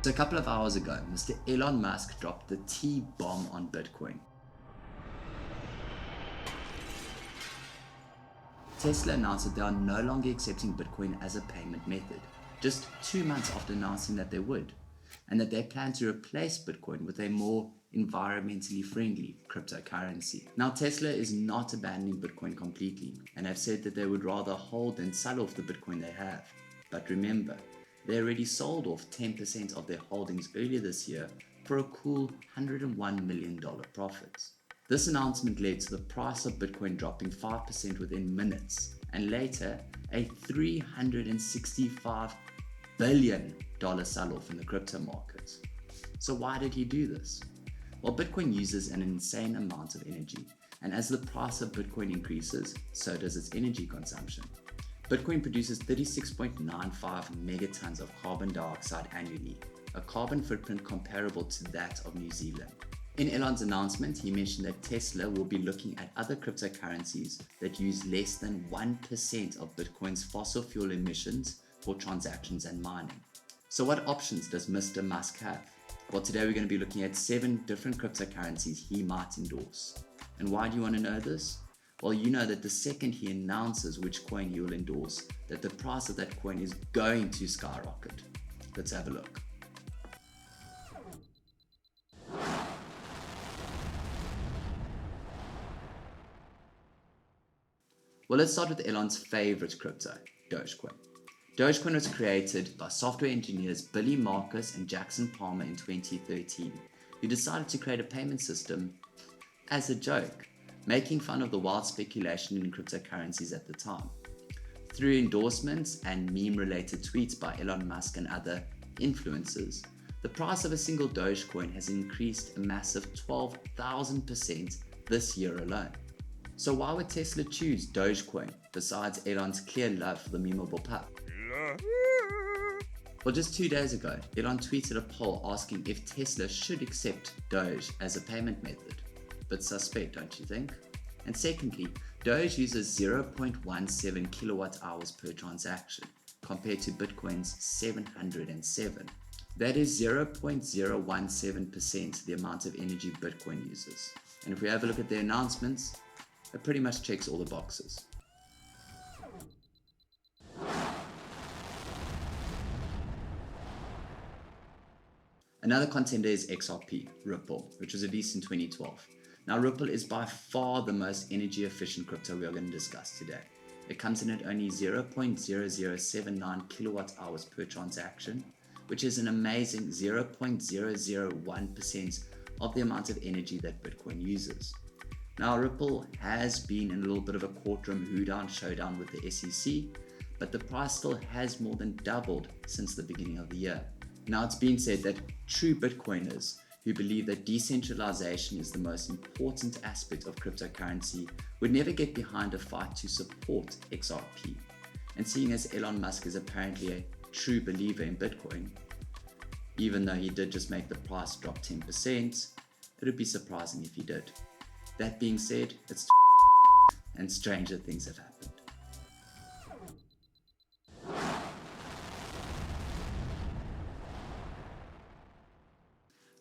So a couple of hours ago, Mr. Elon Musk dropped the T-bomb on Bitcoin. Tesla announced that they are no longer accepting Bitcoin as a payment method, just 2 months after announcing that they would, and that they plan to replace Bitcoin with a more environmentally friendly cryptocurrency. Now, Tesla is not abandoning Bitcoin completely, and have said that they would rather hold than sell off the Bitcoin they have. But remember, they already sold off 10% of their holdings earlier this year for a cool $101 million profit. This announcement led to the price of Bitcoin dropping 5% within minutes, and later a $365 billion sell-off in the crypto market. So why did he do this? Well, Bitcoin uses an insane amount of energy, and as the price of Bitcoin increases, so does its energy consumption. Bitcoin produces 36.95 megatons of carbon dioxide annually, a carbon footprint comparable to that of New Zealand. In Elon's announcement, he mentioned that Tesla will be looking at other cryptocurrencies that use less than 1% of Bitcoin's fossil fuel emissions for transactions and mining. So what options does Mr. Musk have? Well, today we're going to be looking at 7 different cryptocurrencies he might endorse. And why do you want to know this? Well, you know that the second he announces which coin he will endorse, that the price of that coin is going to skyrocket. Let's have a look. Well, let's start with Elon's favorite crypto, Doge Coin. Doge Coin was created by software engineers Billy Marcus and Jackson Palmer in 2013, who decided to create a payment system as a joke, making fun of the wild speculation in cryptocurrencies at the time. Through endorsements and meme-related tweets by Elon Musk and other influencers, the price of a single Doge Coin has increased a massive 12,000% this year alone. So why would Tesla choose Doge Coin besides Elon's clear love for the memeable pup? Well, just 2 days ago, Elon tweeted a poll asking if Tesla should accept Doge as a payment method. Bit suspect, don't you think? And secondly, Doge uses 0.17 kilowatt hours per transaction compared to Bitcoin's 707. That is 0.017% the amount of energy Bitcoin uses. And if we have a look at their announcements, it pretty much checks all the boxes. Another contender is XRP, Ripple, which was released in 2012. Now, Ripple is by far the most energy efficient crypto we are going to discuss today. It comes in at only 0.0079 kilowatt hours per transaction, which is an amazing 0.001% of the amount of energy that Bitcoin uses. Now, Ripple has been in a little bit of a courtroom showdown with the SEC, but the price still has more than doubled since the beginning of the year. Now, it's been said that true Bitcoiners who believe that decentralization is the most important aspect of cryptocurrency would never get behind a fight to support XRP. And seeing as Elon Musk is apparently a true believer in Bitcoin, even though he did just make the price drop 10%, it would be surprising if he did. That being said, it's and stranger things have happened.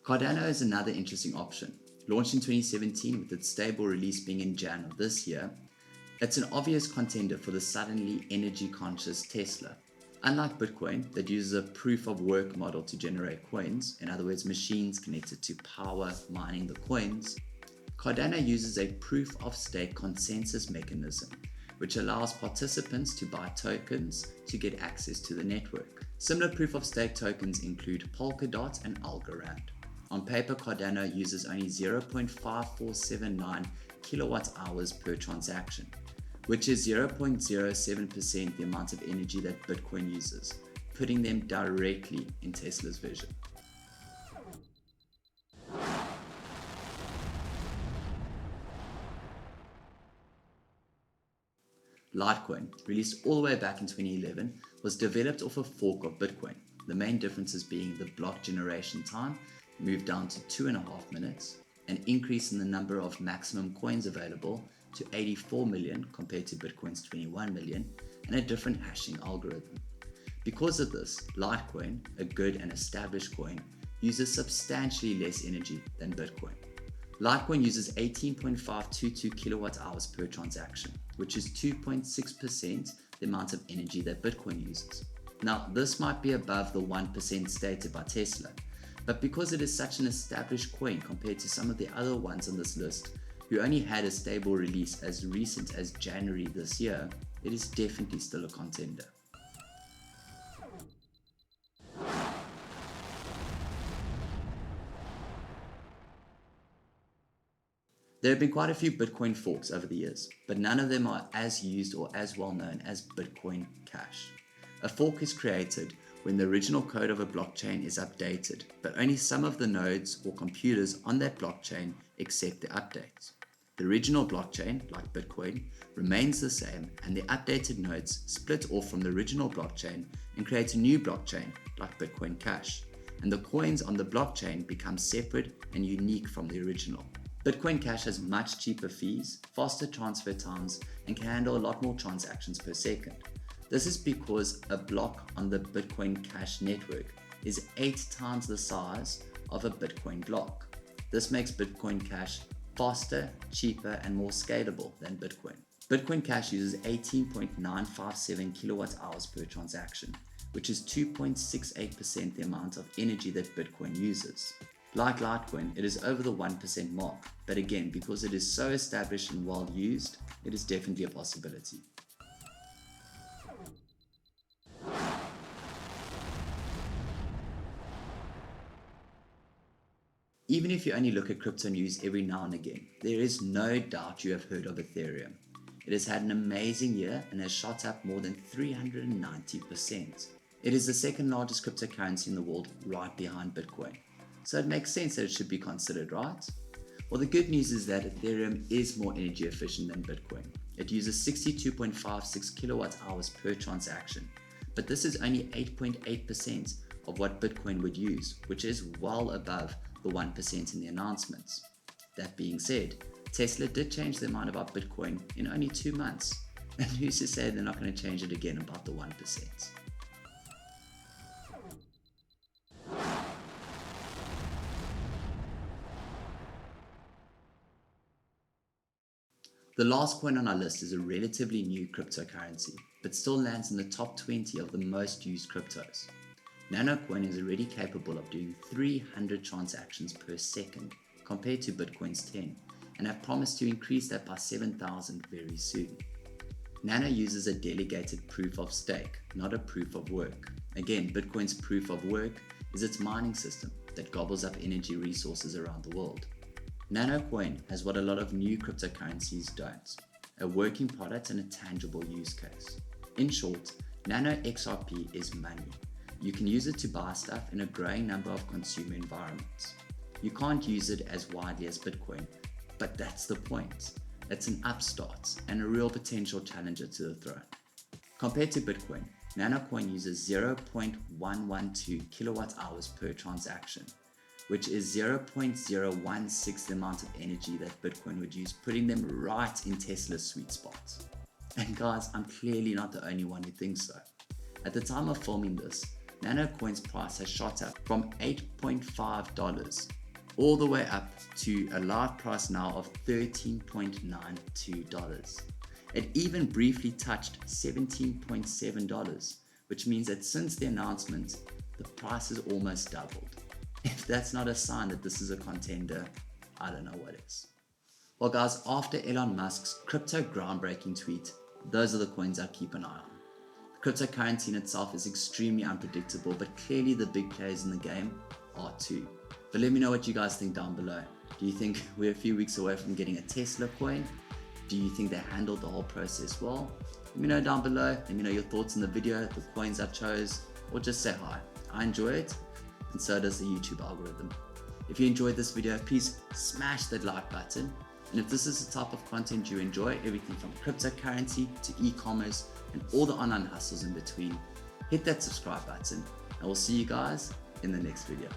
Cardano is another interesting option. Launched in 2017 with its stable release being in Jan of this year, it's an obvious contender for the suddenly energy-conscious Tesla. Unlike Bitcoin, that uses a proof-of-work model to generate coins, in other words, machines connected to power mining the coins, Cardano uses a proof-of-stake consensus mechanism, which allows participants to buy tokens to get access to the network. Similar proof-of-stake tokens include Polkadot and Algorand. On paper, Cardano uses only 0.5479 kilowatt hours per transaction, which is 0.07% the amount of energy that Bitcoin uses, putting them directly in Tesla's vision. Lite Coin, released all the way back in 2011, was developed off a fork of Bitcoin. The main differences being the block generation time moved down to 2.5 minutes, an increase in the number of maximum coins available to 84 million compared to Bitcoin's 21 million, and a different hashing algorithm. Because of this, Lite Coin, a good and established coin, uses substantially less energy than Bitcoin. Lite Coin uses 18.522 kilowatt hours per transaction, which is 2.6% the amount of energy that Bitcoin uses. Now, this might be above the 1% stated by Tesla, but because it is such an established coin compared to some of the other ones on this list, who only had a stable release as recent as January this year, it is definitely still a contender. There have been quite a few Bitcoin forks over the years, but none of them are as used or as well known as Bitcoin Cash. A fork is created when the original code of a blockchain is updated, but only some of the nodes or computers on that blockchain accept the updates. The original blockchain, like Bitcoin, remains the same, and the updated nodes split off from the original blockchain and create a new blockchain, like Bitcoin Cash, and the coins on the blockchain become separate and unique from the original. Bitcoin Cash has much cheaper fees, faster transfer times, and can handle a lot more transactions per second. This is because a block on the Bitcoin Cash network is 8 times the size of a Bitcoin block. This makes Bitcoin Cash faster, cheaper, and more scalable than Bitcoin. Bitcoin Cash uses 18.957 kilowatt hours per transaction, which is 2.68% the amount of energy that Bitcoin uses. Like Litecoin, it is over the 1% mark, but again, because it is so established and well used, it is definitely a possibility. Even if you only look at crypto news every now and again, there is no doubt you have heard of Ethereum. It has had an amazing year and has shot up more than 390%. It is the second largest cryptocurrency in the world, right behind Bitcoin. So it makes sense that it should be considered, right? Well, the good news is that Ethereum is more energy efficient than Bitcoin. It uses 62.56 kilowatt hours per transaction, but this is only 8.8% of what Bitcoin would use, which is well above the 1% in the announcements. That being said, Tesla did change their mind about Bitcoin in only 2 months, and who's to say they're not going to change it again about the 1%? The last coin on our list is a relatively new cryptocurrency, but still lands in the top 20 of the most used cryptos. Nano Coin is already capable of doing 300 transactions per second compared to Bitcoin's 10, and have promised to increase that by 7,000 very soon. Nano uses a delegated proof of stake, not a proof of work. Again, Bitcoin's proof of work is its mining system that gobbles up energy resources around the world. Nano Coin has what a lot of new cryptocurrencies don't: a working product and a tangible use case. In short, Nano XRP is money. You can use it to buy stuff in a growing number of consumer environments. You can't use it as widely as Bitcoin, but that's the point. It's an upstart and a real potential challenger to the throne. Compared to Bitcoin, Nano Coin uses 0.112 kilowatt hours per transaction, which is 0.016 the amount of energy that Bitcoin would use, putting them right in Tesla's sweet spot. And guys, I'm clearly not the only one who thinks so. At the time of filming this, Nano Coin's price has shot up from $8.5 all the way up to a live price now of $13.92. It even briefly touched $17.7, which means that since the announcement, the price has almost doubled. If that's not a sign that this is a contender, I don't know what is. Well guys, after Elon Musk's crypto groundbreaking tweet, those are the coins I keep an eye on. The cryptocurrency in itself is extremely unpredictable, but clearly the big players in the game are too. But let me know what you guys think down below. Do you think we're a few weeks away from getting a Tesla coin? Do you think they handled the whole process well? Let me know down below. Let me know your thoughts on the video, the coins I chose, or just say hi. I enjoy it, and so does the YouTube algorithm. If you enjoyed this video, please smash that like button. And if this is the type of content you enjoy, everything from cryptocurrency to e-commerce and all the online hustles in between, hit that subscribe button, and we'll see you guys in the next video.